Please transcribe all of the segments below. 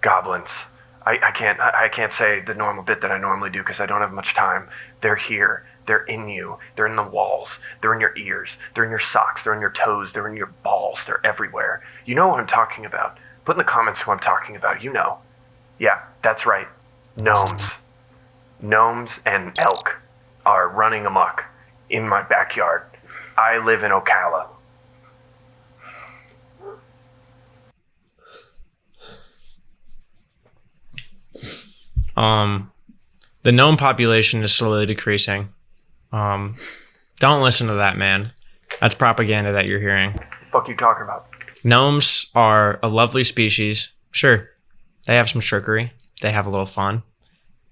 Goblins. I can't say the normal bit that I normally do because I don't have much time. They're here. They're in you. They're in the walls. They're in your ears. They're in your socks. They're in your toes. They're in your balls. They're everywhere. You know what I'm talking about. Put in the comments who I'm talking about. You know. Yeah, that's right. Gnomes. Gnomes and elk are running amok in my backyard. I live in Ocala. The gnome population is slowly decreasing. Don't listen to that, man. That's propaganda that you're hearing. What the fuck you talking about? Gnomes are a lovely species. Sure, they have some trickery. They have a little fun.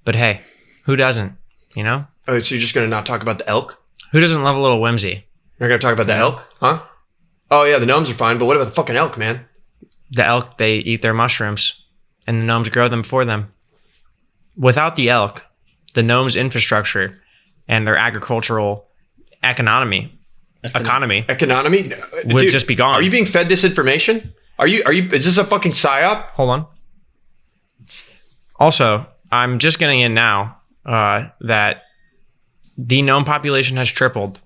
But hey, who doesn't, you know? Oh, so you're just going to not talk about the elk? Who doesn't love a little whimsy? You're going to talk about the elk? Huh? Oh, yeah, the gnomes are fine, but what about the fucking elk, man? The elk, they eat their mushrooms, and the gnomes grow them for them. Without the elk, the gnomes' infrastructure and their agricultural economy would Dude, just be gone. Are you being fed this information? Is this a fucking psyop? Hold on. Also, I'm just getting in now that the gnome population has tripled.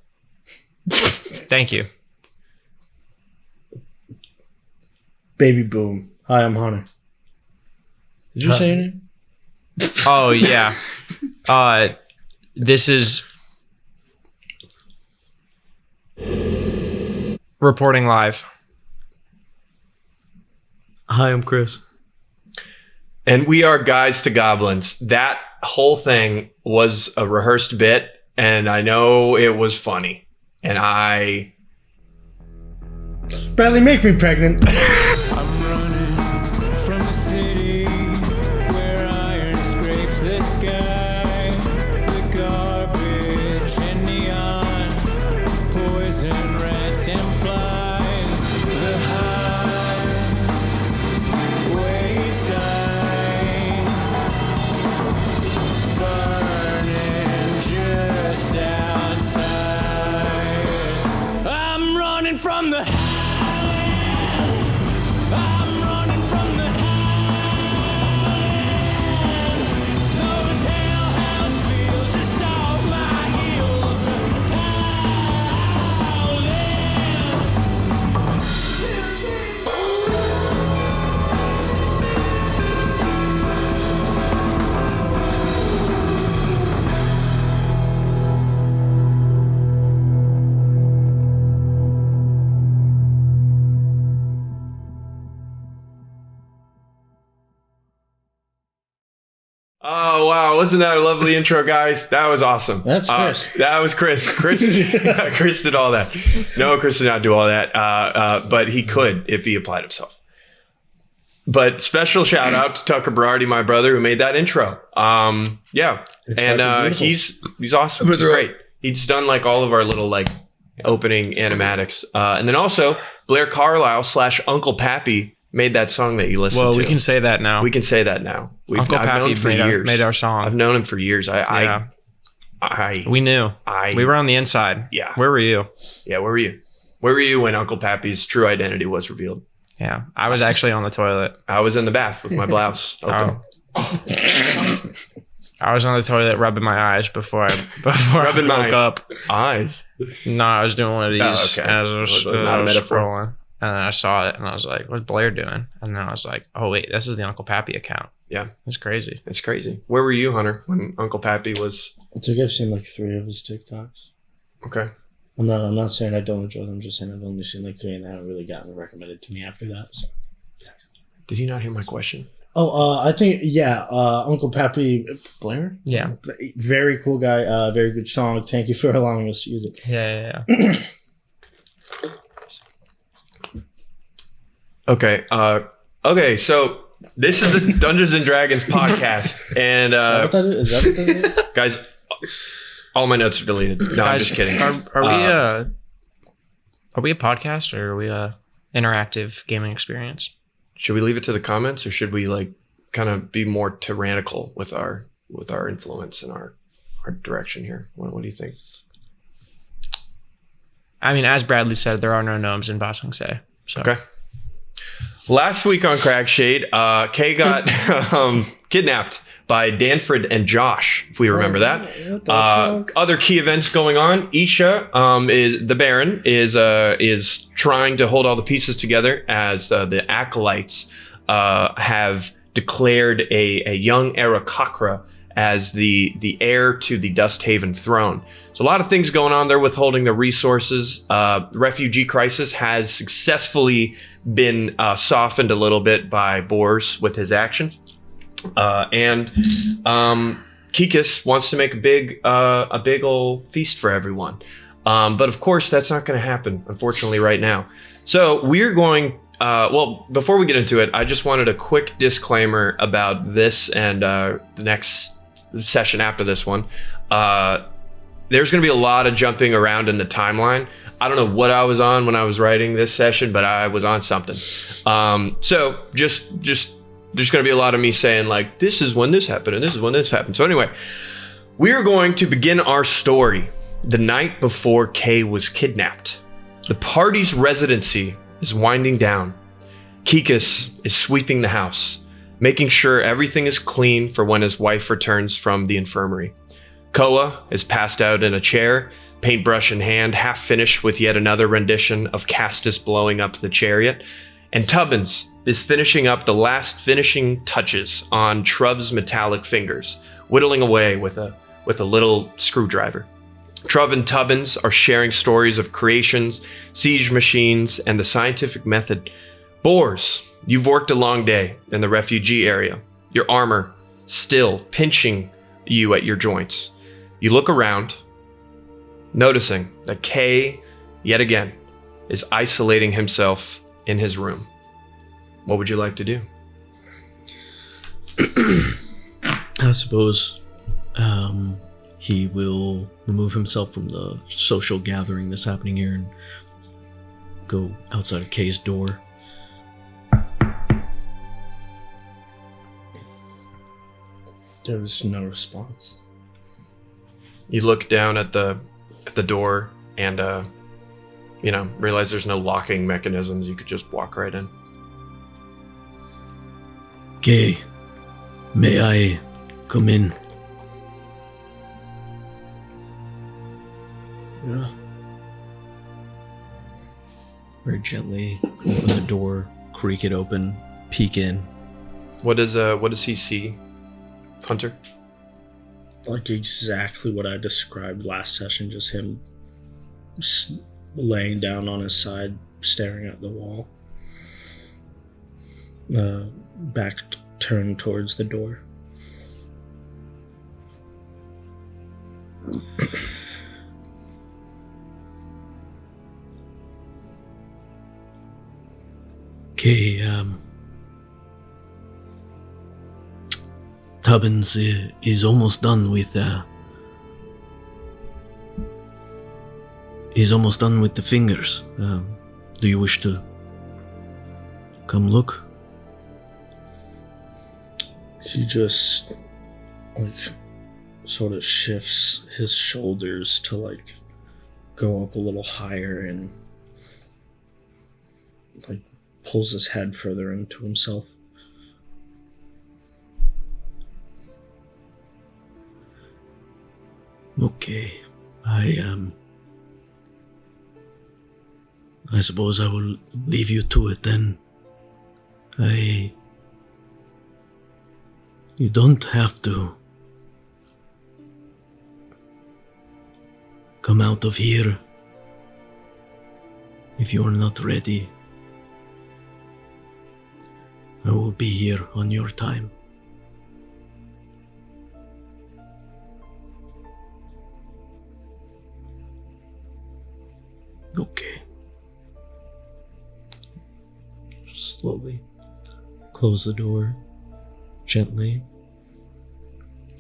Thank you. Baby boom. Hi, I'm Hunter. Did you say your name? Oh, yeah. This is reporting live. Hi, I'm Chris. And we are Guys to Goblins. That whole thing was a rehearsed bit, and I know it was funny. And Bradley, make me pregnant. I'm running from the city where iron scrapes the sky. The garbage and neon, poison rats and flies. The highway sign burning just outside. I'm running from the I'm running from the those hellhounds feel just off my heels. Oh, wow. Wasn't that a lovely intro, guys? That was awesome. That's Chris. That was Chris. Chris did all that. No, Chris did not do all that. But he could if he applied himself. But special shout out to Tucker Berardi, my brother, who made that intro. Yeah. And he's awesome. He's great. He's done like all of our little like opening animatics. And then also Blair Carlyle / Uncle Pappy made that song that you listened to. Well, we can say that now. We can say that now. Uncle Pappy made our song. I've known him for years. We knew. We were on the inside. Yeah. Where were you? Yeah, where were you? Where were you when Uncle Pappy's true identity was revealed? Yeah. I was actually on the toilet. I was in the bath with my blouse open. I was on the toilet rubbing my eyes before I woke up. Eyes? No, I was doing one of these Oh, okay. as I was Not a metaphor. scrolling. And then I saw it and I was like, what's Blair doing? And then I was like, oh, wait, this is the Uncle Pappy account. Yeah. It's crazy. It's crazy. Where were you, Hunter, when Uncle Pappy was... I think I've seen like 3 of his TikToks. Okay. I'm not saying I don't enjoy them. I'm just saying I've only seen like 3 and they haven't really gotten recommended to me after that. So. Did you not hear my question? Oh, I think, yeah, Uncle Pappy, Blair? Yeah. Very cool guy. Very good song. Thank you for allowing us to use it. Yeah. Okay. Okay, so this is the Dungeons and Dragons podcast. And Is that what that is? guys, all my notes are deleted. No, I'm just kidding. Are we a podcast or are we a interactive gaming experience? Should we leave it to the comments, or should we like kind of be more tyrannical with our influence and our direction here? What do you think? I mean, as Bradley said, there are no gnomes in Ba Sing Se. So. Okay. Last week on Cragshade, Kay got kidnapped by Danford and Josh, if we remember that. Other key events going on. Isha, is the Baron, is trying to hold all the pieces together as the acolytes have declared a young Aarakocra as the heir to the Dusthaven throne. So a lot of things going on there, withholding the resources. Refugee crisis has successfully been softened a little bit by Bors with his actions. And Kikis wants to make a big old feast for everyone. But of course, that's not going to happen, unfortunately, right now. So we're going... well, before we get into it, I just wanted a quick disclaimer about this and the next session after this one. There's going to be a lot of jumping around in the timeline. I don't know what I was on when I was writing this session, but I was on something. So just there's going to be a lot of me saying like, this is when this happened and this is when this happened. So anyway, we're going to begin our story the night before Kay was kidnapped. The party's residency is winding down. Kikis is sweeping the house, making sure everything is clean for when his wife returns from the infirmary. Koa is passed out in a chair, paintbrush in hand, half finished with yet another rendition of Castus blowing up the chariot. And Tubbins is finishing up the last finishing touches on Truv's metallic fingers, whittling away with a little screwdriver. Truv and Tubbins are sharing stories of creations, siege machines, and the scientific method. Bors, you've worked a long day in the refugee area. Your armor still pinching you at your joints. You look around, noticing that Kay, yet again, is isolating himself in his room. What would you like to do? I suppose he will remove himself from the social gathering that's happening here and go outside of Kay's door. There was no response. You look down at the door and realize there's no locking mechanisms. You could just walk right in. Kay, may I come in? Yeah. Very gently open the door, creak it open, peek in. What does he see, Hunter? Like exactly what I described last session, just him laying down on his side, staring at the wall. Back turned towards the door. Okay, Tubbins is almost done with he's almost done with the fingers. Do you wish to come look? He just sort of shifts his shoulders to go up a little higher and pulls his head further into himself. Okay, I suppose I will leave you to it then. You don't have to come out of here if you're not ready. I will be here on your time. Okay. Slowly close the door, gently,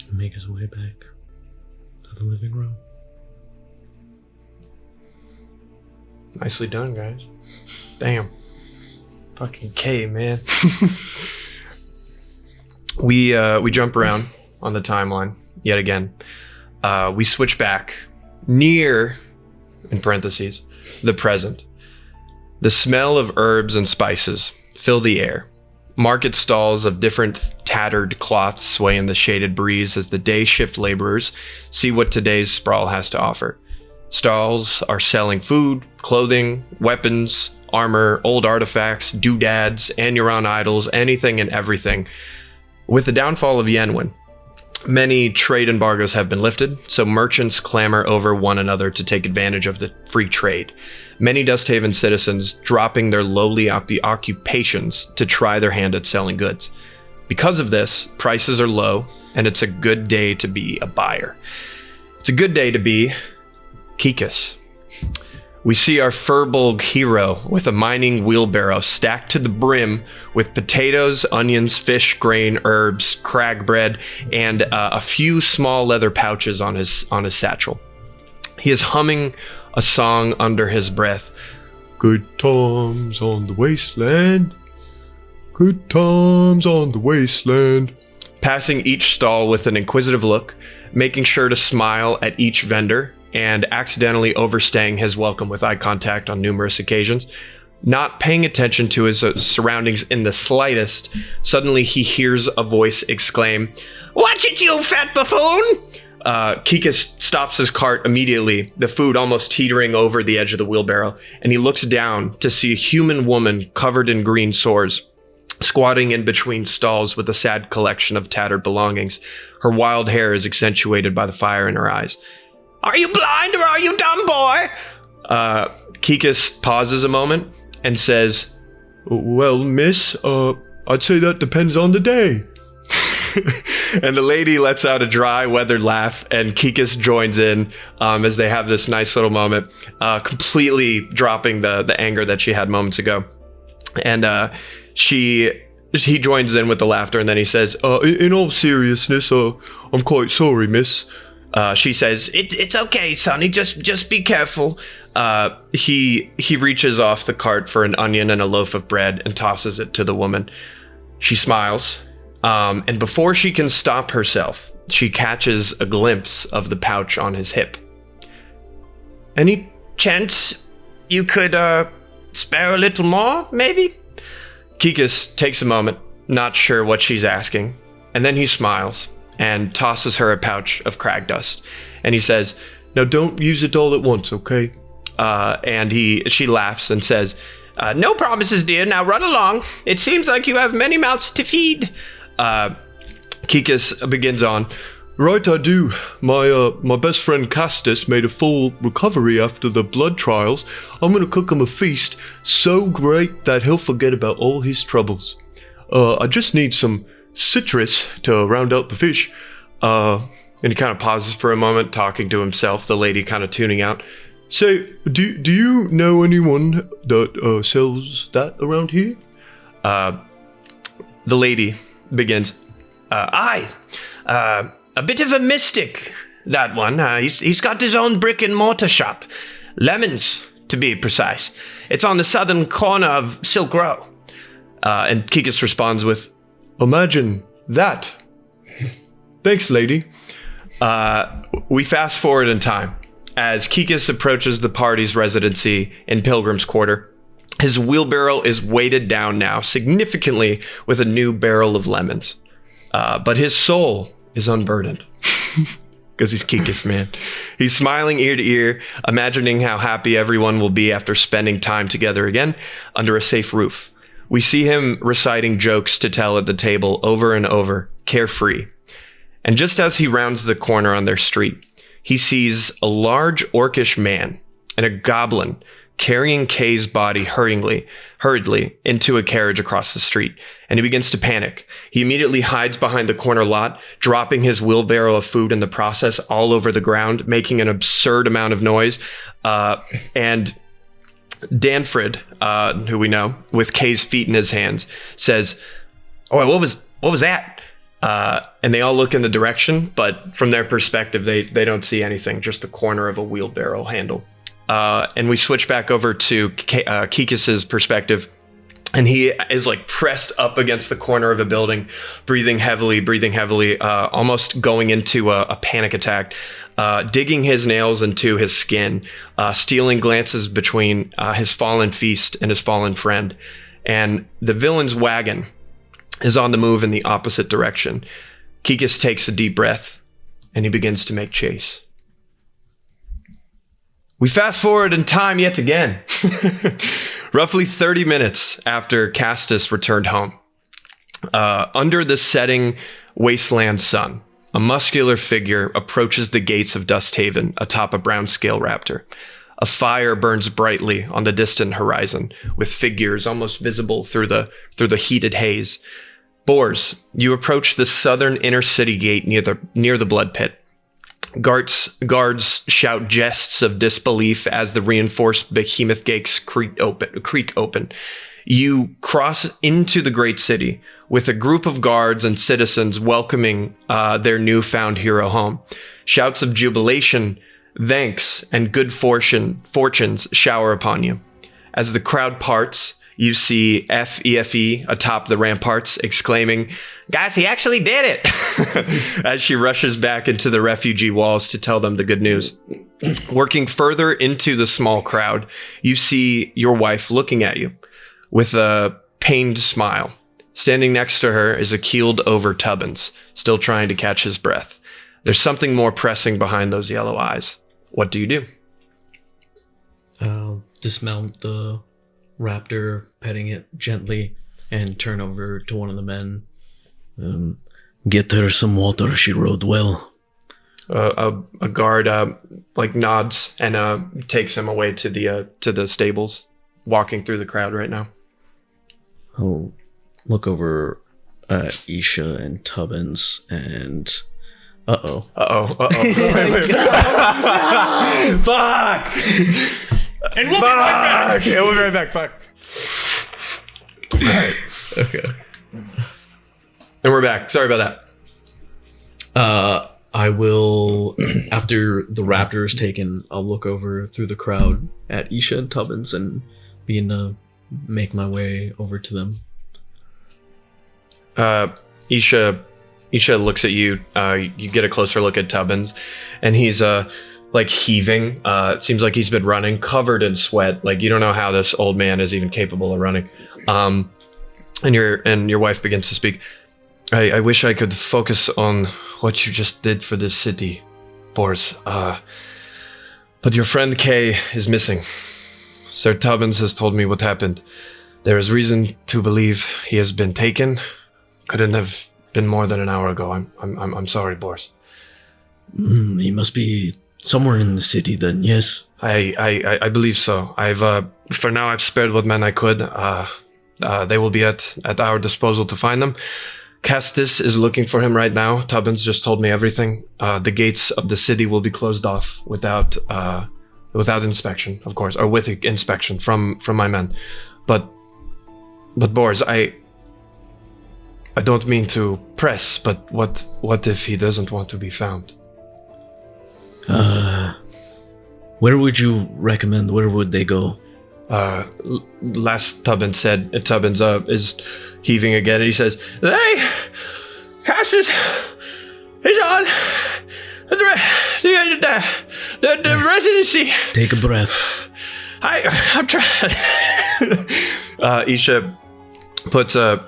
and make his way back to the living room. Nicely done, guys. Damn. Fucking K, man. We jump around on the timeline yet again. We switch back near, in parentheses, the present. The smell of herbs and spices fill the air. Market stalls of different tattered cloths sway in the shaded breeze as the day shift laborers see what today's sprawl has to offer. Stalls are selling food, clothing, weapons, armor, old artifacts, doodads, Anuron idols, anything and everything. With the downfall of Yenwin, many trade embargoes have been lifted, so merchants clamor over one another to take advantage of the free trade. Many Dusthaven citizens dropping their lowly occupations to try their hand at selling goods. Because of this, prices are low, and it's a good day to be a buyer. It's a good day to be Kikis. We see our Furbolg hero with a mining wheelbarrow stacked to the brim with potatoes, onions, fish, grain, herbs, crag bread, and a few small leather pouches on his satchel. He is humming a song under his breath. Good times on the wasteland. Good times on the wasteland. Passing each stall with an inquisitive look, making sure to smile at each vendor, and accidentally overstaying his welcome with eye contact on numerous occasions. Not paying attention to his surroundings in the slightest, suddenly he hears a voice exclaim, "Watch it, you fat buffoon!" Kikis stops his cart immediately, the food almost teetering over the edge of the wheelbarrow, and he looks down to see a human woman covered in green sores, squatting in between stalls with a sad collection of tattered belongings. Her wild hair is accentuated by the fire in her eyes. "Are you blind or are you dumb, boy?" Kikis pauses a moment and says, "Well, miss, I'd say that depends on the day." And the lady lets out a dry, weathered laugh, and Kikis joins in as they have this nice little moment, completely dropping the anger that she had moments ago. And he joins in with the laughter, and then he says, in all seriousness, I'm quite sorry, miss." She says, It's okay, Sonny. Just be careful." He reaches off the cart for an onion and a loaf of bread and tosses it to the woman. She smiles, and before she can stop herself, she catches a glimpse of the pouch on his hip. "Any chance you could spare a little more, maybe?" Kikis takes a moment, not sure what she's asking, and then he smiles and tosses her a pouch of crag dust. And he says, "Now don't use it all at once, okay?" And she laughs and says, "No promises, dear. Now run along. It seems like you have many mouths to feed." Kikis begins on. "Right I do. My best friend Castus made a full recovery after the blood trials. I'm gonna cook him a feast so great that he'll forget about all his troubles. I just need some citrus to round out the fish." And he kind of pauses for a moment, talking to himself, the lady kind of tuning out. "Say, do you know anyone that sells that around here?" The lady begins, "Aye, a bit of a mystic, that one. He's got his own brick and mortar shop. Lemons, to be precise. It's on the southern corner of Silk Row." And Kikis responds with, "Imagine that." "Thanks, lady." We fast forward in time as Kikis approaches the party's residency in Pilgrim's Quarter. His wheelbarrow is weighted down now significantly with a new barrel of lemons. But his soul is unburdened. Because he's Kikis, man. He's smiling ear to ear, imagining how happy everyone will be after spending time together again under a safe roof. We see him reciting jokes to tell at the table over and over, carefree. And just as he rounds the corner on their street, he sees a large orcish man and a goblin carrying Kay's body hurriedly into a carriage across the street, and he begins to panic. He immediately hides behind the corner lot, dropping his wheelbarrow of food in the process all over the ground, making an absurd amount of noise. And Danfred, who we know, with Kay's feet in his hands, says, "Oh, what was that?" And they all look in the direction, but from their perspective, they don't see anything, just the corner of a wheelbarrow handle. And we switch back over to Kikis's perspective, and he is like pressed up against the corner of a building, breathing heavily, almost going into a panic attack, digging his nails into his skin, stealing glances between his fallen feast and his fallen friend. and the villain's wagon is on the move in the opposite direction. Kikis takes a deep breath, and he begins to make chase. We fast forward in time yet again. Roughly 30 minutes after Castus returned home. Under the setting wasteland sun, a muscular figure approaches the gates of Dusthaven atop a brown scale raptor. A fire burns brightly on the distant horizon, with figures almost visible through the heated haze. Bors, you approach the southern inner city gate near the blood pit. Guards shout jests of disbelief as the reinforced behemoth gates creak open. You cross into the great city with a group of guards and citizens welcoming their newfound hero home. Shouts of jubilation, thanks, and good fortunes shower upon you. As the crowd parts, you see FEFE atop the ramparts exclaiming, "Guys, he actually did it!" as she rushes back into the refugee walls to tell them the good news. Working further into the small crowd, you see your wife looking at you with a pained smile. Standing next to her is a keeled-over Tubbins, still trying to catch his breath. There's something more pressing behind those yellow eyes. What do you do? Dismount the raptor, petting it gently, and turn over to one of the men. Get her some water. She rode well. A guard nods and takes him away to the stables, walking through the crowd right now. I'll look over at Isha and Tubbins and... Uh-oh. Fuck! And we'll be right back. Yeah, we'll be right back. Fuck. All right. Okay. And we're back. Sorry about that. I will, after the raptor is taken, I'll look over through the crowd at Isha and Tubbins and begin to make my way over to them. Isha looks at you. You get a closer look at Tubbins, and he's heaving. It seems like he's been running, covered in sweat. Like, you don't know how this old man is even capable of running. And your wife begins to speak. I wish I could focus on what you just did for this city, Bors. But your friend Kay is missing. Sir Tubbins has told me what happened. There is reason to believe he has been taken. Couldn't have been more than an hour ago. I'm sorry, Bors. He must be somewhere in the city then, yes? I believe so. For now I've spared what men I could. They will be at our disposal to find them. Castus is looking for him right now. Tubbins just told me everything. The gates of the city will be closed off without inspection, of course, or with inspection from my men. But Bors, I don't mean to press, but what if he doesn't want to be found? Where would you recommend? Where would they go? Last Tubbins said, Tubbins is heaving again, and he says, "Hey, Castus is on the residency." Take a breath. I'm trying. Isha puts a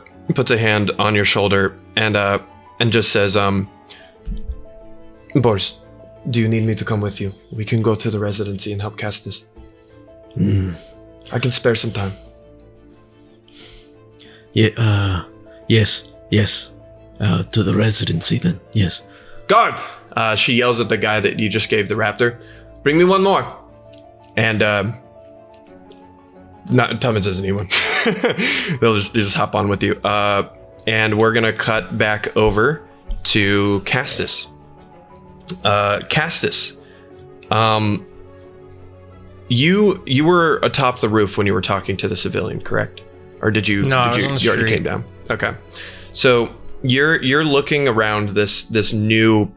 hand on your shoulder and just says, "Boris, do you need me to come with you? We can go to the residency and help Castus. I can spare some time." Yeah. Yes. To the residency then. Yes. Guard! She yells at the guy that you just gave the raptor. "Bring me one more." And Tubbins doesn't need one. They'll just hop on with you. And we're gonna cut back over to Castus. Castus, you were atop the roof when you were talking to the civilian, correct? Or did you? No, I was on the you already street. came down. Okay, so you're looking around this new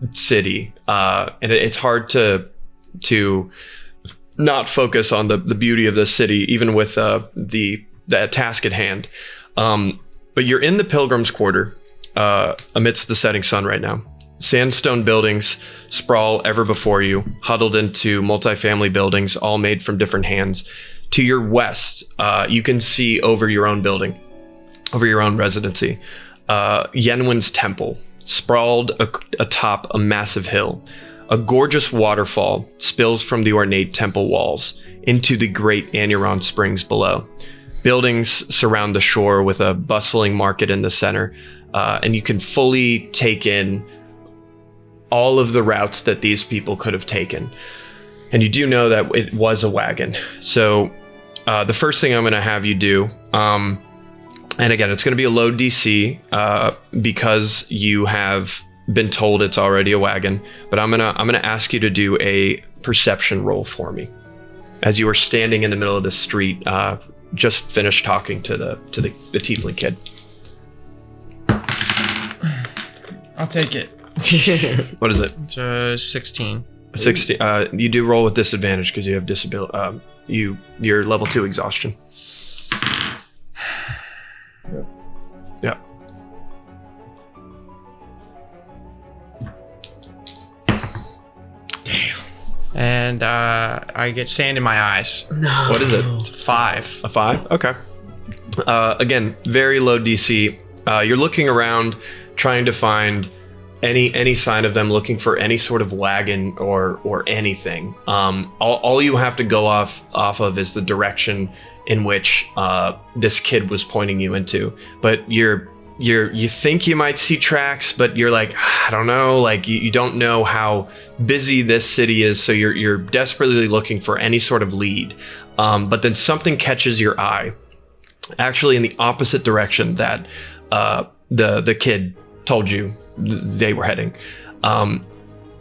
city, and it's hard to not focus on the beauty of this city, even with the task at hand. But you're in the Pilgrim's Quarter, amidst the setting sun right now. Sandstone buildings sprawl ever before you, huddled into multifamily buildings, all made from different hands. To your west, you can see over your own building, over your own residency, Yenwen's temple, sprawled atop a massive hill. A gorgeous waterfall spills from the ornate temple walls into the great Anuron Springs below. Buildings surround the shore with a bustling market in the center, and you can fully take in all of the routes that these people could have taken. And you do know that it was a wagon. So the first thing I'm going to have you do, and again, it's going to be a low DC because you have been told it's already a wagon. But I'm gonna ask you to do a perception roll for me, as you are standing in the middle of the street, just finished talking to the tiefling kid. I'll take it. What is it? It's a 16. 60. You do roll with disadvantage because you have disability. You're level 2 exhaustion. Yeah. And I get sand in my eyes. No. What is it? It's a 5. A 5? Okay. Again, very low DC. You're looking around, trying to find any sign of them, looking for any sort of wagon or anything. All you have to go off of is the direction in which this kid was pointing you into. But you think you might see tracks, but you're like, I don't know, like you don't know how busy this city is, so you're desperately looking for any sort of lead. But then something catches your eye, actually in the opposite direction that the kid told you they were heading.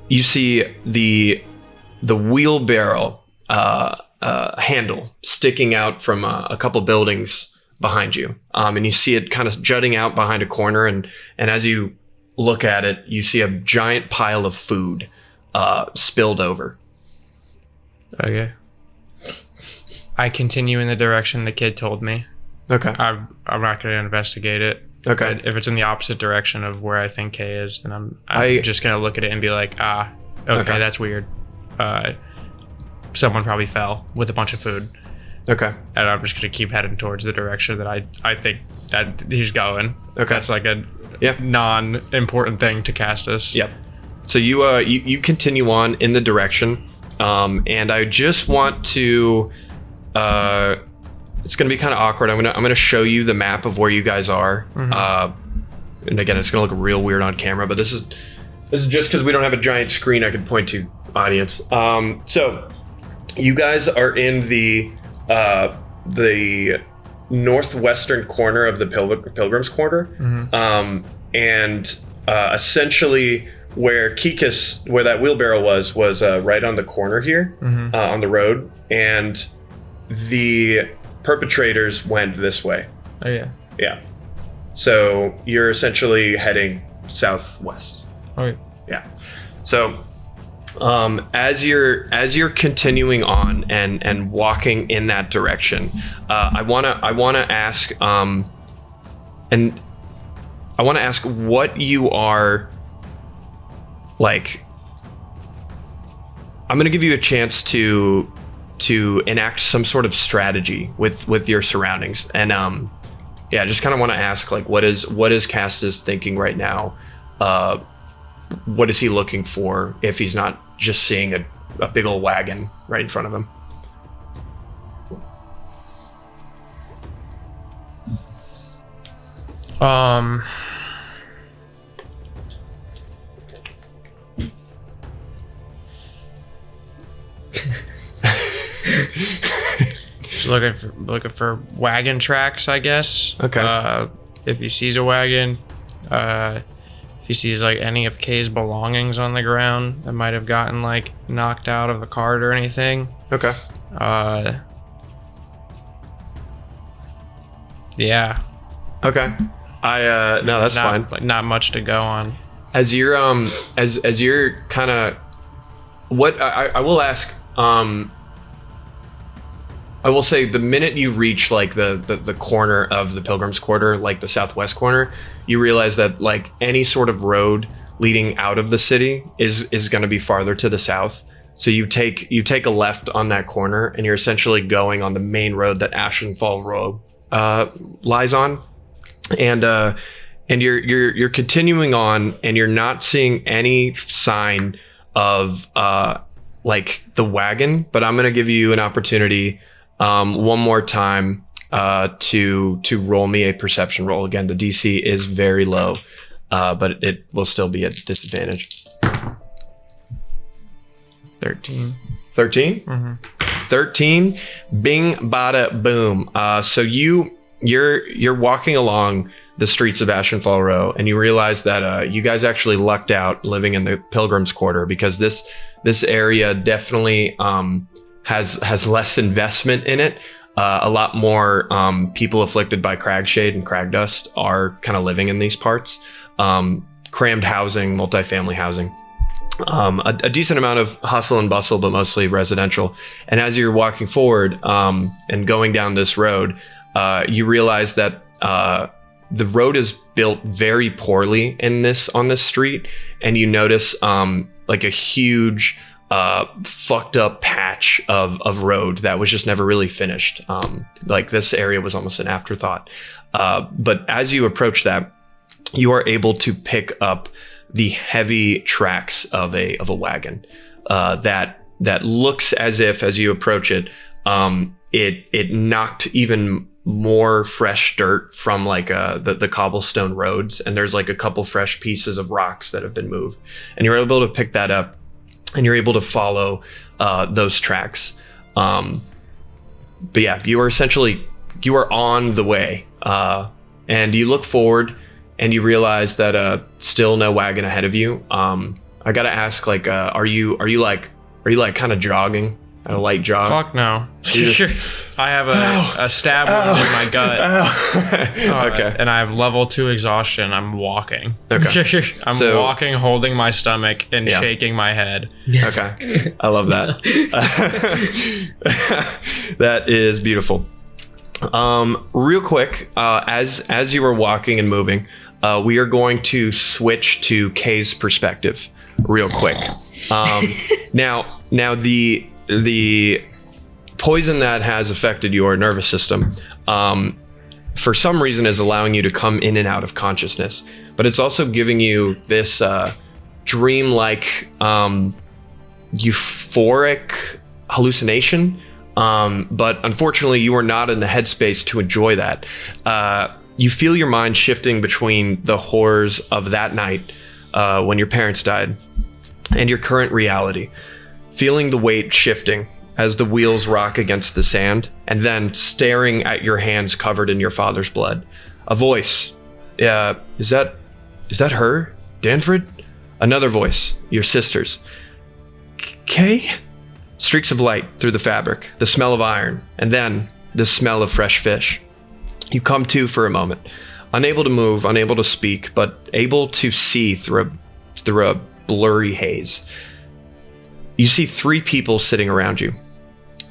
You see the wheelbarrow handle sticking out from a couple buildings behind you, and you see it kind of jutting out behind a corner, and as you look at it, you see a giant pile of food spilled over. Okay. I continue in the direction the kid told me. Okay. I'm not going to investigate it. Okay. But if it's in the opposite direction of where I think Kay is, then I'm I- just going to look at it and be like, okay, Okay. that's weird. Someone probably fell with a bunch of food. Okay. And I'm just going to keep heading towards the direction that I think that he's going. Okay. That's like a Yeah. non-important thing to cast us. Yep. So you continue on in the direction, and I just want to. It's going to be kind of awkward. I'm gonna show you the map of where you guys are. And again, it's going to look real weird on camera, but this is just because we don't have a giant screen I can point to, audience. So you guys are in the northwestern corner of the Pilgrim's Quarter, and essentially where Kikis, where that wheelbarrow was right on the corner here, on the road, and the perpetrators went this way. Oh, yeah. Yeah. So you're essentially heading southwest. Okay. Yeah. So as you're continuing on and walking in that direction, I wanna ask what you are like. I'm gonna give you a chance to enact some sort of strategy with your surroundings, and yeah, just kind of want to ask, like, what is Castus thinking right now? What is he looking for if he's not just seeing a big old wagon right in front of him? Just looking for wagon tracks, I guess. Okay. If he sees a wagon, if he sees like any of Kay's belongings on the ground that might have gotten like knocked out of the cart or anything. Okay. Yeah. Okay. No, that's fine. Like, not much to go on. As you're as you're kind of, what I will ask, I will say, the minute you reach like the corner of the Pilgrim's Quarter, like the southwest corner, you realize that like any sort of road leading out of the city is going to be farther to the south. So you take a left on that corner, and you're essentially going on the main road that Ashenfall Road lies on, and you're continuing on, and you're not seeing any sign of like the wagon. But I'm gonna give you an opportunity one more time to roll me a perception roll. Again, the DC is very low, but it will still be at disadvantage. 13. 13? Mm-hmm. 13. Bing, bada, boom. So you're walking along the streets of Ashenfall Row, and you realize that you guys actually lucked out living in the Pilgrims Quarter, because this area definitely has less investment in it. A lot more people afflicted by Cragshade and Cragdust are kind of living in these parts. Crammed housing, multifamily housing. A decent amount of hustle and bustle, but mostly residential. And as you're walking forward and going down this road, you realize that the road is built very poorly on this street, and you notice like a huge fucked up patch of road that was just never really finished. Like this area was almost an afterthought. But as you approach that, you are able to pick up the heavy tracks of a wagon that looks as if, as you approach it, it knocked even more fresh dirt from like the cobblestone roads, and there's like a couple fresh pieces of rocks that have been moved, and you're able to pick that up, and you're able to follow those tracks. But yeah, you are on the way, and you look forward, and you realize that still no wagon ahead of you. I gotta ask, like, are you kind of jogging? A light jog? Fuck no. I have a stab wound in my gut. Okay. And I have level 2 exhaustion. I'm walking. Okay. I'm walking, holding my stomach, and shaking my head. Okay. I love that. That is beautiful. Real quick, as you were walking and moving, we are going to switch to Kay's perspective real quick. Now the poison that has affected your nervous system, for some reason, is allowing you to come in and out of consciousness, but it's also giving you this dream-like, euphoric hallucination. But unfortunately, you are not in the headspace to enjoy that. You feel your mind shifting between the horrors of that night when your parents died and your current reality. Feeling the weight shifting as the wheels rock against the sand, and then staring at your hands covered in your father's blood. A voice. Is that her, Danford? Another voice. Your sister's. Kay? Streaks of light through the fabric, the smell of iron, and then the smell of fresh fish. You come to for a moment, unable to move, unable to speak, but able to see through a blurry haze. You see 3 people sitting around you,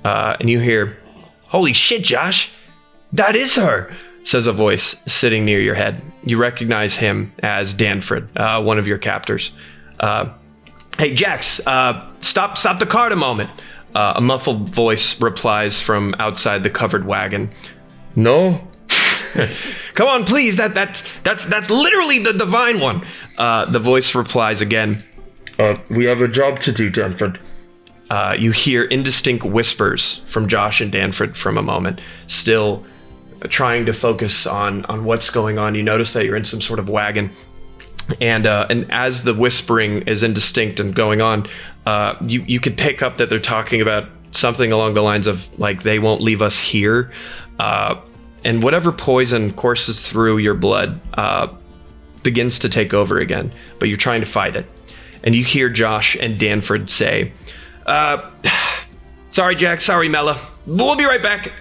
and you hear, "Holy shit, Josh! That is her!" says a voice sitting near your head. You recognize him as Danford, one of your captors. "Hey, Jax, stop the cart a moment." A muffled voice replies from outside the covered wagon. "No." "Come on, please. That's literally the divine one." The voice replies again. "We have a job to do, Danford." You hear indistinct whispers from Josh and Danford from a moment, still trying to focus on what's going on. You notice that you're in some sort of wagon. And as the whispering is indistinct and going on, you could pick up that they're talking about something along the lines of, like, they won't leave us here. And whatever poison courses through your blood begins to take over again, but you're trying to fight it. And you hear Josh and Danford say, "Sorry, Jack. Sorry, Mella. We'll be right back."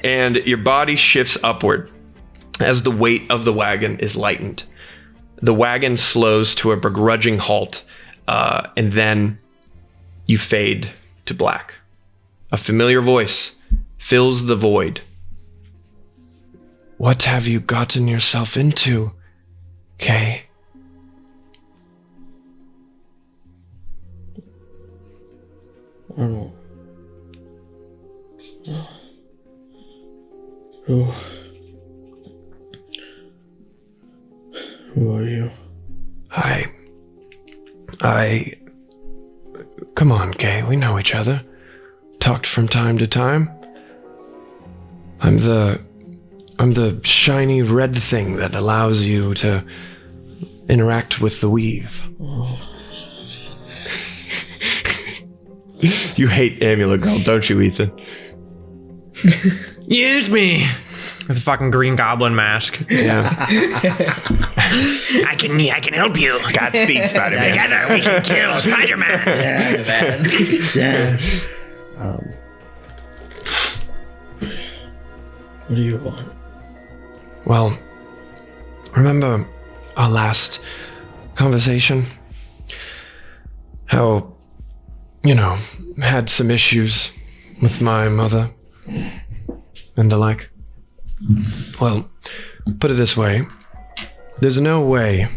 And your body shifts upward as the weight of the wagon is lightened. The wagon slows to a begrudging halt, and then you fade to black. A familiar voice fills the void. "What have you gotten yourself into, Kay?" Oh. Who are you? I. Come on, Kay. We know each other. Talked from time to time. I'm the shiny red thing that allows you to interact with the weave. Oh. You hate Amulet Girl, don't you, Ethan? Use me! With a fucking green goblin mask. Yeah. I can help you. Godspeed, Spider-Man. Together we can kill Spider-Man. What do you want? Well, remember our last conversation? How, had some issues with my mother and the like? Well, put it this way. There's no way,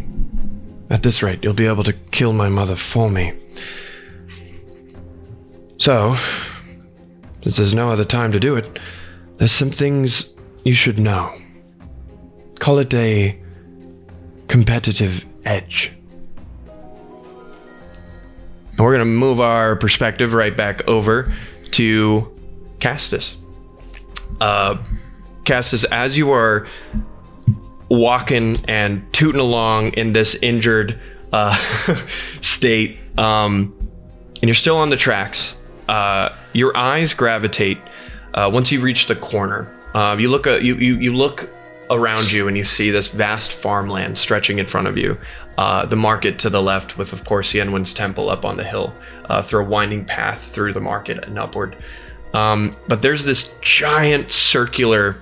at this rate, you'll be able to kill my mother for me. So, since there's no other time to do it, there's some things you should know. Call it a competitive edge. And we're going to move our perspective right back over to Castus. Castus, as you are walking and tooting along in this injured state, and you're still on the tracks, your eyes gravitate once you reach the corner. You look around you and you see this vast farmland stretching in front of you. The market to the left, with of course Yenwin's temple up on the hill, through a winding path through the market and upward. But there's this giant circular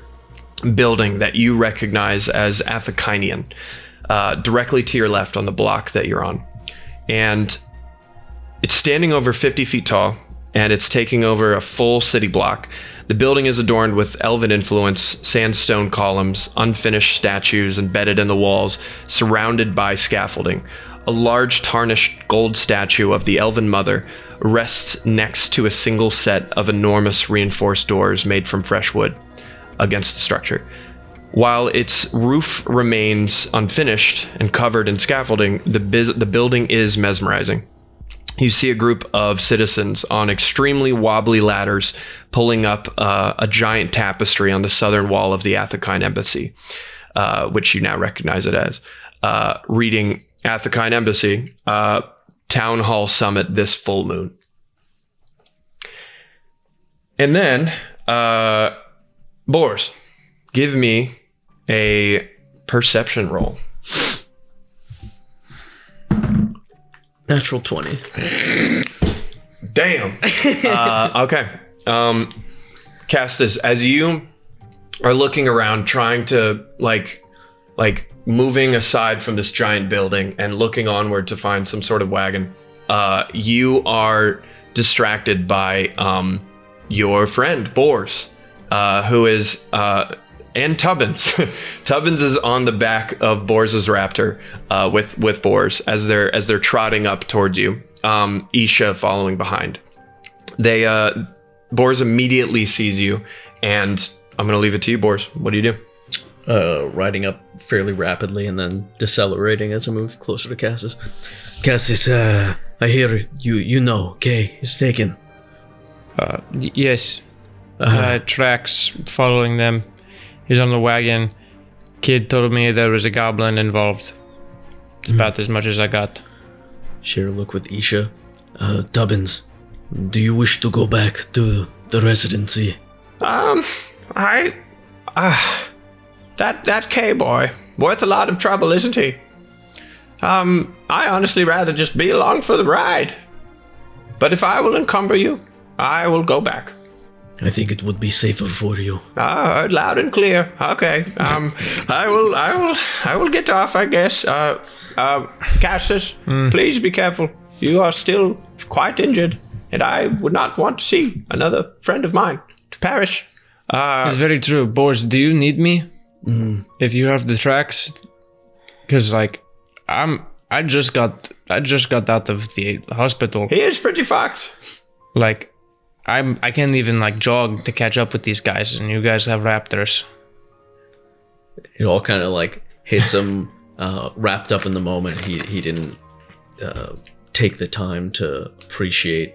building that you recognize as Athakinian, directly to your left on the block that you're on. And it's standing over 50 feet tall, and it's taking over a full city block. The building is adorned with elven influence, sandstone columns, unfinished statues embedded in the walls, surrounded by scaffolding. A large tarnished gold statue of the Elven Mother rests next to a single set of enormous reinforced doors made from fresh wood against the structure. While its roof remains unfinished and covered in scaffolding, the building is mesmerizing. You see a group of citizens on extremely wobbly ladders pulling up a giant tapestry on the southern wall of the Athakine Embassy, which you now recognize it as, reading Athakine Embassy, Town Hall Summit this full moon. And then, Boris, give me a perception roll. Natural 20. Damn. Okay. Castus, as you are looking around, trying to like moving aside from this giant building and looking onward to find some sort of wagon, you are distracted by your friend Bors, who is and Tubbins. Tubbins is on the back of Bors's raptor with Bors as they're trotting up towards you. Isha following behind. Bors immediately sees you, and I'm gonna leave it to you, Bors. What do you do? Riding up fairly rapidly and then decelerating as I move closer to Cassis. Cassis, I hear you know Kay is taken. Yes. Tracks following them. He's on the wagon. Kid told me there was a goblin involved. It's about as much as I got. Share a look with Isha. Tubbins, do you wish to go back to the residency? That K-boy, worth a lot of trouble, isn't he? I honestly rather just be along for the ride. But if I will encumber you, I will go back. I think it would be safer for you. Heard loud and clear. Okay. I will get off, I guess. Cassis, please be careful. You are still quite injured, and I would not want to see another friend of mine to perish. It's very true. Boris, do you need me? If you have the tracks? Because, I just got out of the hospital. He is pretty fucked. I can't even jog to catch up with these guys, and you guys have raptors. it all kind of like hits him, wrapped up in the moment. He didn't take the time to appreciate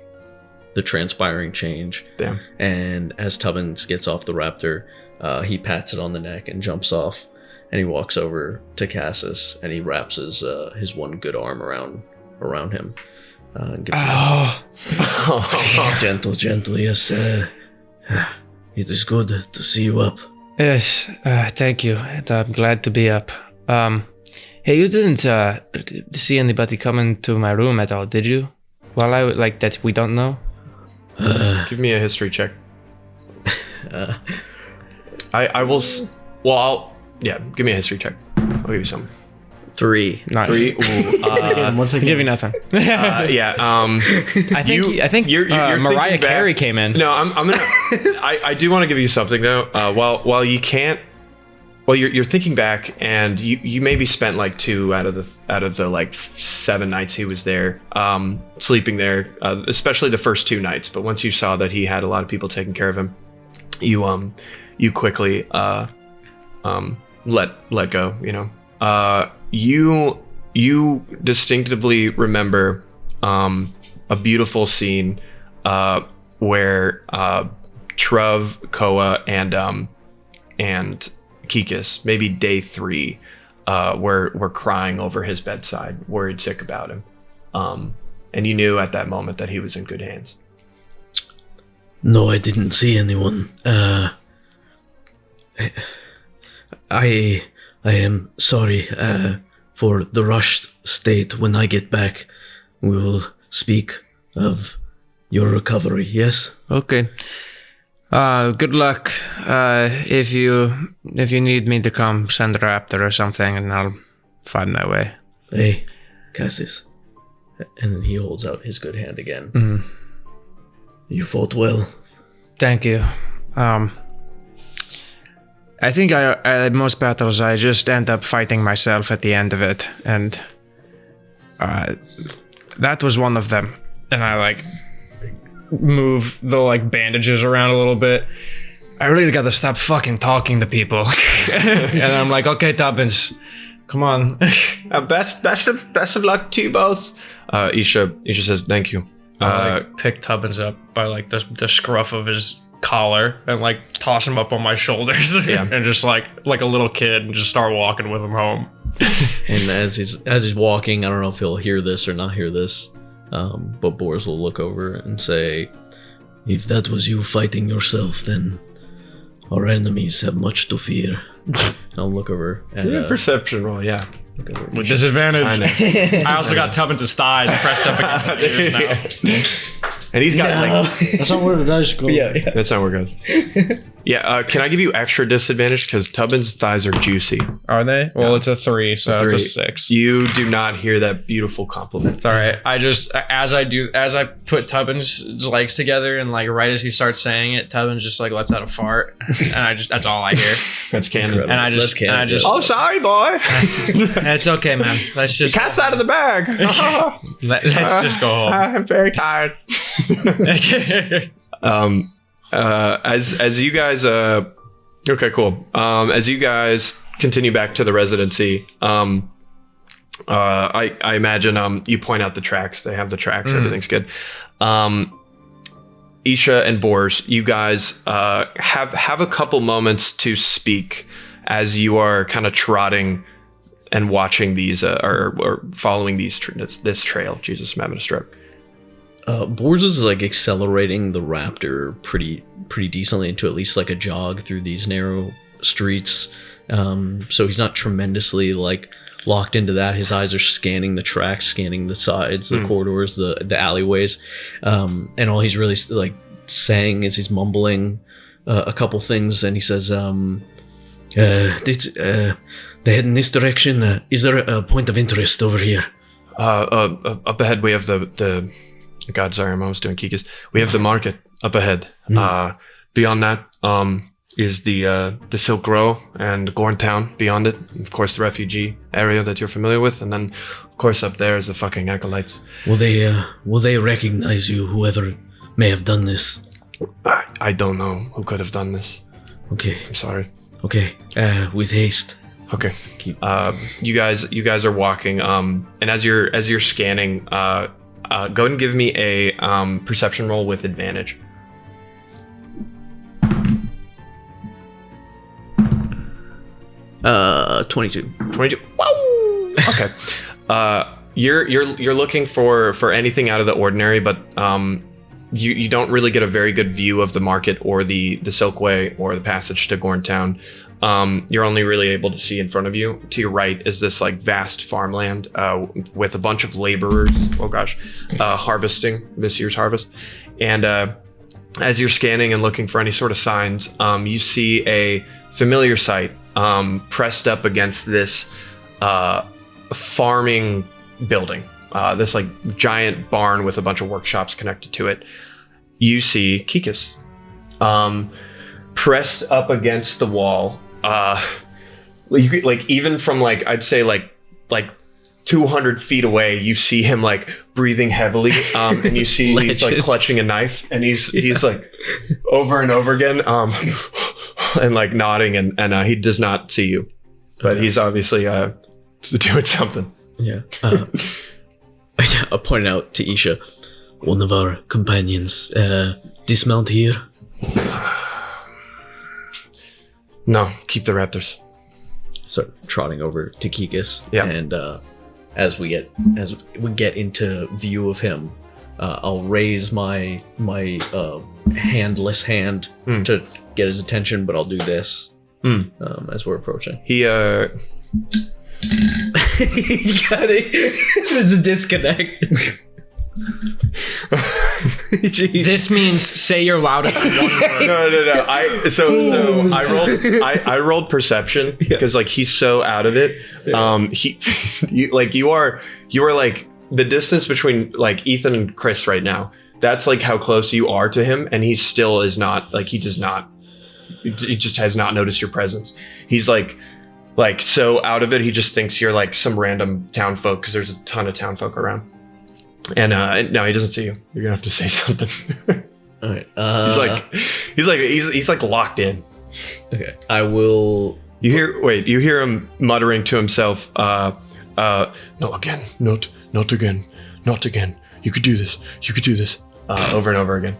the transpiring change. Damn. And as Tubbins gets off the raptor, he pats it on the neck and jumps off, and he walks over to Cassis and he wraps his one good arm around him. And gives him gentle, yes. It is good to see you up. Yes, thank you. And I'm glad to be up. Hey, you didn't see anybody come into my room at all, did you? Well, like that we don't know. Give me a history check. I will. Give me a history check. I'll give you some. 3. Nice. 3. Ooh, Once I'll give you nothing. yeah. I think you're Mariah thinking back- Carey came in. No, I'm gonna. I do want to give you something though. While you can't. Well, you're thinking back, and you maybe spent like 2 out of the like 7 nights he was there, sleeping there, especially the first 2 nights. But once you saw that he had a lot of people taking care of him, you quickly let go. You distinctively remember a beautiful scene where Truv, Koa, and Kikis, maybe day 3, were crying over his bedside, worried sick about him. And you knew at that moment that he was in good hands. No, I didn't see anyone. I am sorry for the rushed state. When I get back, we will speak of your recovery, yes? Okay. Good luck. If you need me to come send a raptor or something, and I'll find my way. Hey, Cassis. And then he holds out his good hand again. Mm-hmm. You fought well. Thank you. I think I most battles I just end up fighting myself at the end of it, and that was one of them. And I like move the like bandages around a little bit. I really got to stop fucking talking to people. And I'm like, okay, Tubbins, come on. Best of luck to you both. Isha says thank you. I pick Tubbins up by like the scruff of his collar and like toss him up on my shoulders. Yeah. And just like a little kid and just start walking with him home. And as he's walking, I don't know if he'll hear this or not hear this, but Boris will look over and say, if that was you fighting yourself, then our enemies have much to fear. I'll look over and Perception roll, yeah. With disadvantage. I know. I also got Tubbins' thighs pressed up against my ears now. And he's got like That's not where the dice go. yeah. that's not where it goes. Yeah, can I give you extra disadvantage because Tubbins' thighs are juicy? Are they? Well, it's a 3, so it's a 6. You do not hear that beautiful compliment. It's all right. I just as I put Tubbins' legs together and like right as he starts saying it, Tubbins just like lets out a fart, and that's all I hear. That's canon. And I just Oh, sorry, boy. it's okay, man. Let's just Cat's out of the bag. let's just go home. I'm very tired. As you guys okay, cool. As you guys continue back to the residency, I imagine you point out the tracks. They have the tracks. Everything's good. Isha and Bors, you guys have a couple moments to speak as you are kind of trotting and watching these or following this trail. Jesus, I'm having a stroke. Bors is like accelerating the raptor pretty decently into at least like a jog through these narrow streets. So he's not tremendously like locked into that. His eyes are scanning the tracks, scanning the sides, the corridors, the alleyways, and all he's really like saying is he's mumbling a couple things, and he says, "They head in this direction. Is there a point of interest over here?" Up ahead we have the God, sorry, I'm almost doing Kikas. We have the market up ahead. Beyond that is the Silk Row and Gorntown beyond it. Of course, the refugee area that you're familiar with. And then, of course, up there is the fucking acolytes. Will they recognize you, whoever may have done this? I don't know who could have done this. Okay. I'm sorry. Okay, with haste. Okay. You guys are walking. And as you're scanning, go ahead and give me a perception roll with advantage. 22. 22. Wow. Okay. You're looking for anything out of the ordinary, but you don't really get a very good view of the market or the Silkway or the passage to Gorntown. You're only really able to see in front of you. To your right is this like vast farmland with a bunch of laborers. Oh gosh, harvesting this year's harvest. And as you're scanning and looking for any sort of signs, you see a familiar sight pressed up against this farming building. This like giant barn with a bunch of workshops connected to it. You see Kikas pressed up against the wall. Like even from like I'd say like 200 feet away, you see him like breathing heavily, and you see he's like clutching a knife, and he's like over and over again, and like nodding, and he does not see you, but he's obviously doing something. Yeah. I point out to Isha, one of our companions dismount here. No, keep the raptors. So trotting over to Kikas, Yeah. and as we get into view of him, I'll raise my handless hand to get his attention, but I'll do this as we're approaching. He Got it. There's a disconnect. This means say your loudest one word. No. I rolled perception because like he's so out of it. You are like the distance between like Ethan and Chris right now. That's like how close you are to him, and he still is not like he just has not noticed your presence. He's like so out of it. He just thinks you're like some random town folk because there's a ton of town folk around. And no, he doesn't see you. You're gonna have to say something. All right. He's like locked in. Okay. I will. You hear him muttering to himself. No, again, not again, not again. You could do this. Over and over again.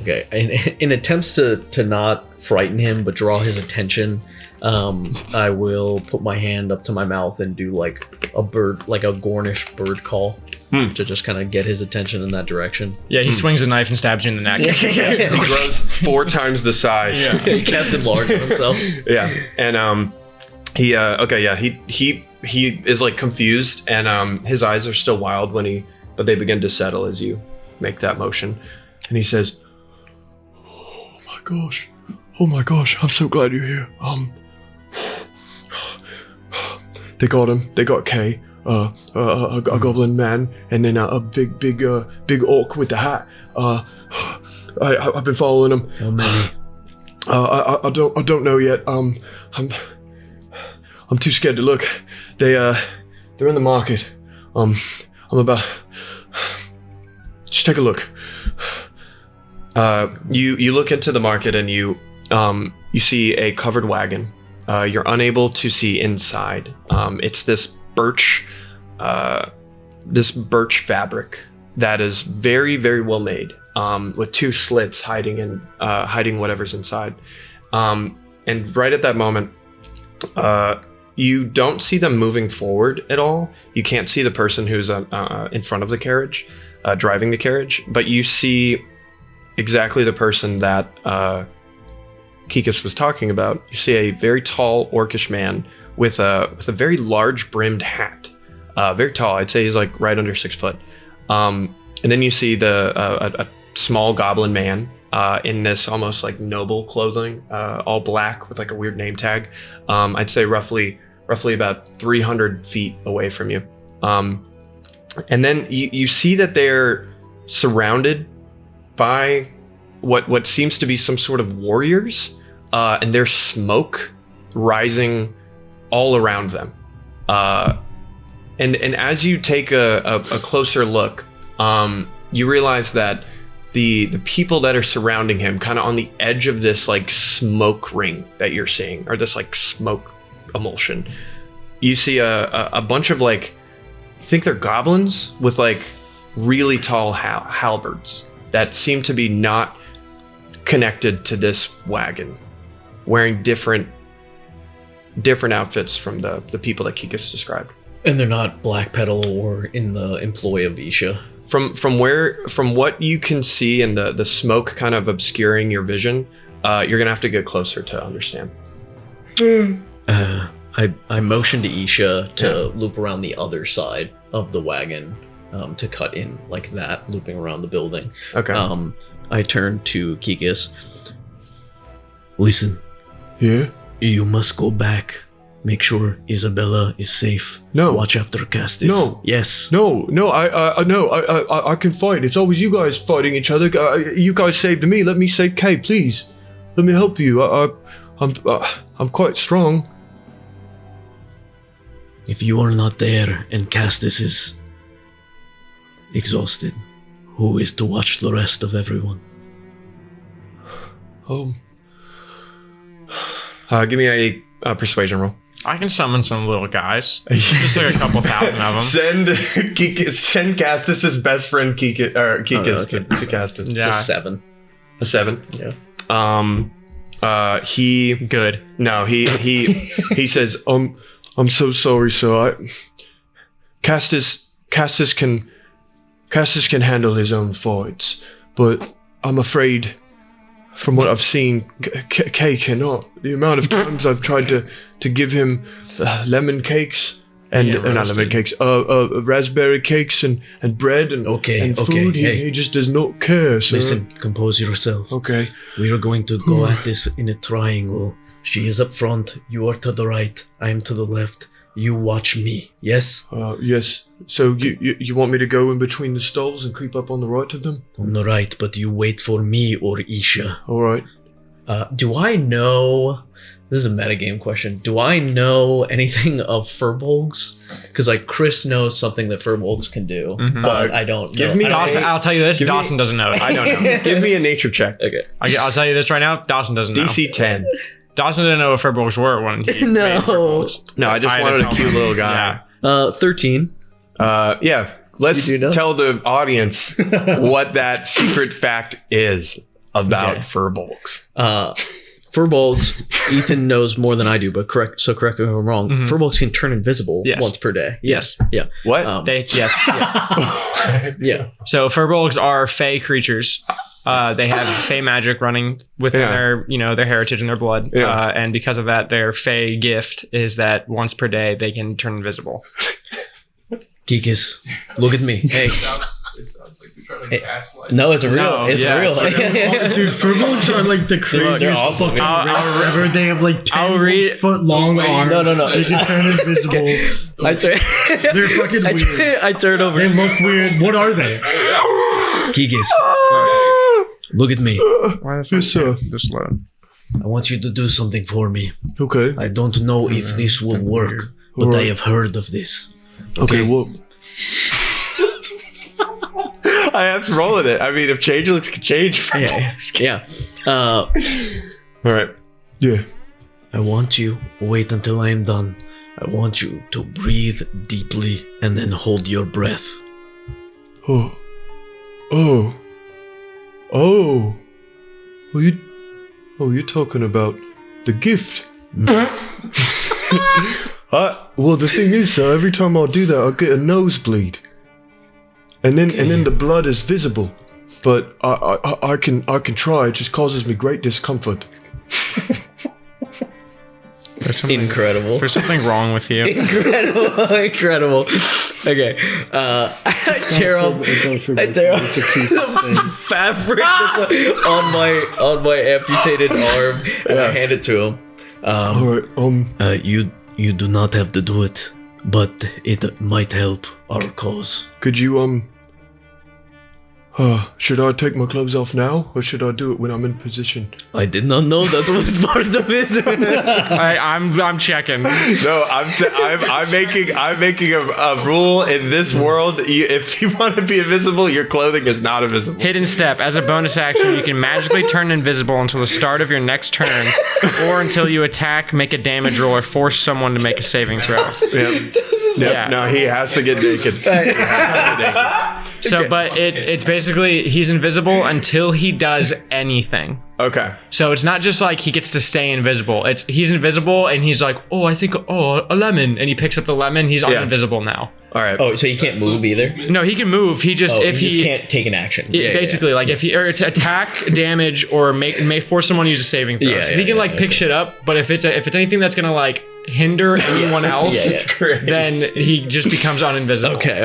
Okay. In attempts to not frighten him but draw his attention, I will put my hand up to my mouth and do like a Gornish bird call. To just kind of get his attention in that direction. Yeah, he swings a knife and stabs you in the neck. He grows 4 times the size. Yeah. He casts enlarge on himself. Yeah, and he is like confused, and his eyes are still wild but they begin to settle as you make that motion, and he says, "Oh my gosh, I'm so glad you're here. They got him. They got Kay." A goblin man, and then a big orc with the hat. I've been following them. How many? I don't know yet. I'm too scared to look. They're in the market. I'm about. Just take a look. You look into the market, and you see a covered wagon. You're unable to see inside. It's this birch fabric that is very, very well made, with 2 slits hiding whatever's inside. And right at that moment, you don't see them moving forward at all. You can't see the person who's in front of the carriage, driving the carriage, but you see exactly the person that Kikas was talking about. You see a very tall orcish man with a very large brimmed hat, very tall. I'd say he's like right under 6 foot. And then you see a small goblin man in this almost like noble clothing, all black with like a weird name tag. I'd say roughly about 300 feet away from you. And then you see that they're surrounded by what seems to be some sort of warriors, and there's smoke rising all around them. And as you take a closer look, you realize that the people that are surrounding him, kind of on the edge of this like smoke ring that you're seeing, or this like smoke emulsion. You see a bunch of like, I think they're goblins with like really tall halberds that seem to be not connected to this wagon, wearing different outfits from the people that Kikis described. And they're not Black Petal or in the employ of Isha. From what you can see and the smoke kind of obscuring your vision, you're gonna have to get closer to understand. I motioned to Isha to loop around the other side of the wagon, to cut in like that, looping around the building. Okay. I turned to Kikis. Listen. Yeah? You must go back. Make sure Isabella is safe. No. Watch after Castis. No. Yes. No, I can fight. It's always you guys fighting each other. You guys saved me. Let me save Kay, please. Let me help you. I'm quite strong. If you are not there and Castis is exhausted, who is to watch the rest of everyone? Give me a persuasion roll. I can summon some little guys. Just like a couple thousand of them. Send Castus's best friend Kikis to Castus. Yeah. It's a 7. A 7. Yeah. He Good. No, he says, I'm so sorry, sir. Castus can handle his own fights, but I'm afraid, from what I've seen, Kay cannot. The amount of times I've tried to give him lemon cakes and not lemon cakes, raspberry cakes and bread and food, he just does not care. Sir. Listen, compose yourself. Okay. We are going to go at this in a triangle. She is up front, you are to the right, I am to the left. You watch me, yes? Yes. So you want me to go in between the stalls and creep up on the right of them? On the right, but you wait for me or Isha. All right. Do I know... This is a metagame question. Do I know anything of furbolgs? Because like Chris knows something that furbolgs can do, but I don't know. Give me Dawson, I'll tell you this. Dawson doesn't know it. I don't know. Give me a nature check. Okay. I'll tell you this right now. Dawson doesn't know. DC 10. Dawson didn't know what furbolgs were when he No. made furbolgs. No, I just I had wanted to a tell cute him. little guy. Yeah. 13. Yeah. Let's You do know? tell the audience what that secret fact is about furbolgs. Furbolgs, Ethan knows more than I do, but correct me if I'm wrong. Furbolgs can turn invisible Yes. once per day. Yes. Yeah. What? Yes. Yeah. So furbolgs are fey creatures. They have fey magic running within their heritage and their blood. Yeah. And because of that, their fey gift is that once per day they can turn invisible. Kikis, look at me. Hey. It sounds like you're trying to gaslight. No, it's real. No, it's yeah, real. it's Dude, furbolgs are like the craziest awesome, fucking man. race ever. They have like 10 I'll read- foot long arms. No. They can turn invisible. I turn. They're fucking weird. I turn over. They look weird. What are they? Kikis, look at me. Why the Yes, sir. this load? I want you to do something for me. Okay. I don't know if this will work, but I have heard of this. Okay, well. I have to roll with it. I mean, if changelings can change. Yeah. All right. Yeah. I want you, wait until I am done. I want you to breathe deeply and then hold your breath. You're talking about the gift. Well, the thing is, sir, every time I do that, I get a nosebleed, and then the blood is visible. But I can try. It just causes me great discomfort. Incredible. There's something wrong with you. Incredible. Okay. I tear off the fabric that's on my amputated arm and I hand it to him. All right. You do not have to do it, but it might help our cause. Could you Should I take my gloves off now, or should I do it when I'm in position? I did not know that was part of it. I'm checking. No, I'm making a rule in this world. If you want to be invisible, your clothing is not invisible. Hidden step. As a bonus action, you can magically turn invisible until the start of your next turn, or until you attack, make a damage roll, or force someone to make a saving throw. Yep. Yeah. No, he has to get naked. So, but it's basically he's invisible until he does anything. Okay. So it's not just like he gets to stay invisible. It's he's invisible and he's like, oh, I think, a lemon, and he picks up the lemon. He's invisible now. All right. Oh, so he can't move either? No, he can move. He just if he just can't take an action. basically like if he or to attack, damage, or may force someone to use a saving throw. So he can pick shit up, but if it's anything that's gonna like hinder anyone else, then he just becomes uninvisible. Okay,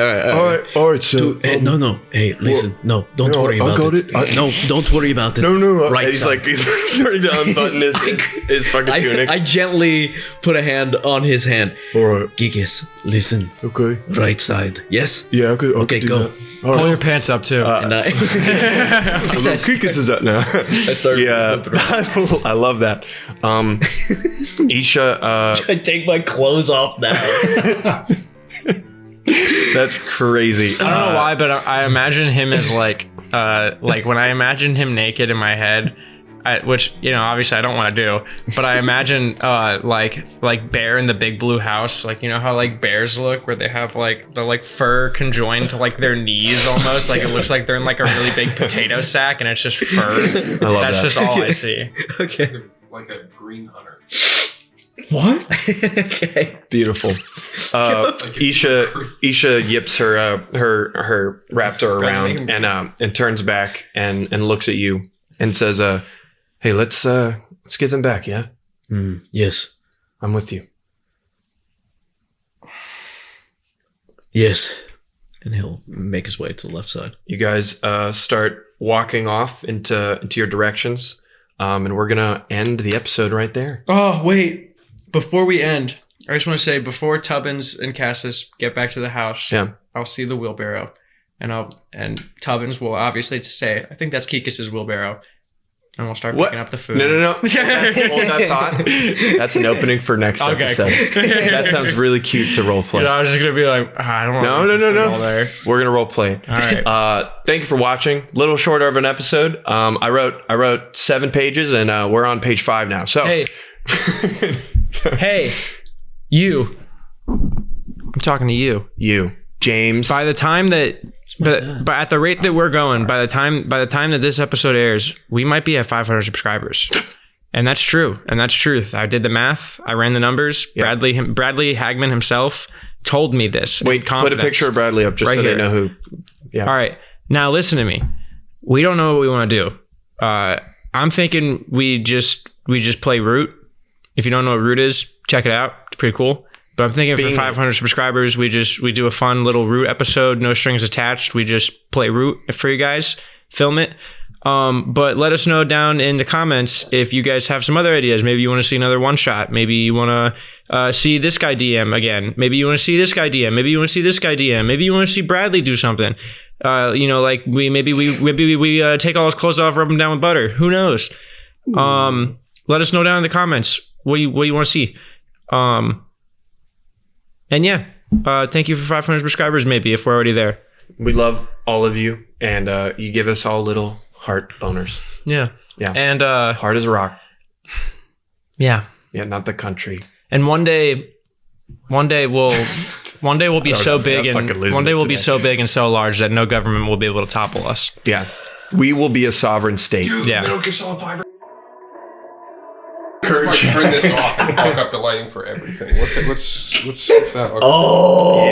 all right. So No. Hey, listen. No, don't worry about it. No, don't worry about it. No. Right He's side. he's starting to unbutton his fucking tunic. I gently put a hand on his hand. All right. Gigas, listen. Okay. Right side. Yes? Yeah. Okay. Go. Pull your pants up too. And I Kikas is up now. I started flipping around. I love that. Isha, I take my clothes off now. that's crazy. I don't know why, but I imagine him as like when I imagine him naked in my head, which obviously I don't want to do, but I imagine like Bear in the Big Blue House, like how like bears look, where they have like the like fur conjoined to like their knees almost, like it looks like they're in like a really big potato sack and it's just fur. I love That's that. just all I see. Okay. Like a green hunter. What? Okay. Beautiful. Isha yips her raptor around and turns back and looks at you and says, "Hey, let's get them back, yeah? Yes. I'm with you." Yes. And he'll make his way to the left side. You guys start walking off into your directions, and we're gonna end the episode right there. Oh, wait. Before we end, I just want to say, before Tubbins and Cassis get back to the house, I'll see the wheelbarrow, and Tubbins will obviously say, I think that's Kikis's wheelbarrow, and we'll start picking up the food. No. Hold that thought. That's an opening for next episode. Cool. That sounds really cute to role play. I was just gonna be like, I don't want No. We're gonna role play it. All right. Thank you for watching. Little shorter of an episode. I wrote 7 pages, and we're on page 5 now. So hey, you. I'm talking to you. You, James. By the time that, but at the rate that we're going, by the time that this episode airs, we might be at 500 subscribers, and that's true, and that's truth. I did the math. I ran the numbers. Yeah. Bradley Hagman himself told me this. Wait, put a picture of Bradley up just Right so here. they know who. Yeah. All right, now listen to me. We don't know what we want to do. I'm thinking we just play Root. If you don't know what Root is, check it out. It's pretty cool. But I'm thinking for 500 subscribers, we do a fun little Root episode, no strings attached. We just play Root for you guys, film it. But let us know down in the comments if you guys have some other ideas. Maybe you want to see another one shot. Maybe you want to see this guy DM again. Maybe you want to see this guy DM. Maybe you want to see this guy DM. Maybe you want to see Bradley do something. Like we take all his clothes off, rub them down with butter. Who knows? Let us know down in the comments what you want to see. And yeah, thank you for 500 subscribers. Maybe if we're already there. We love all of you, and you give us all little heart boners. Yeah. And Hard as a rock. yeah. Yeah, not the country. And one day we'll be so big and so large that no government will be able to topple us. Yeah, we will be a sovereign state. Yeah. Metal Gear Solid 5. Turn this off and fuck up the lighting for everything. What's that? Oh!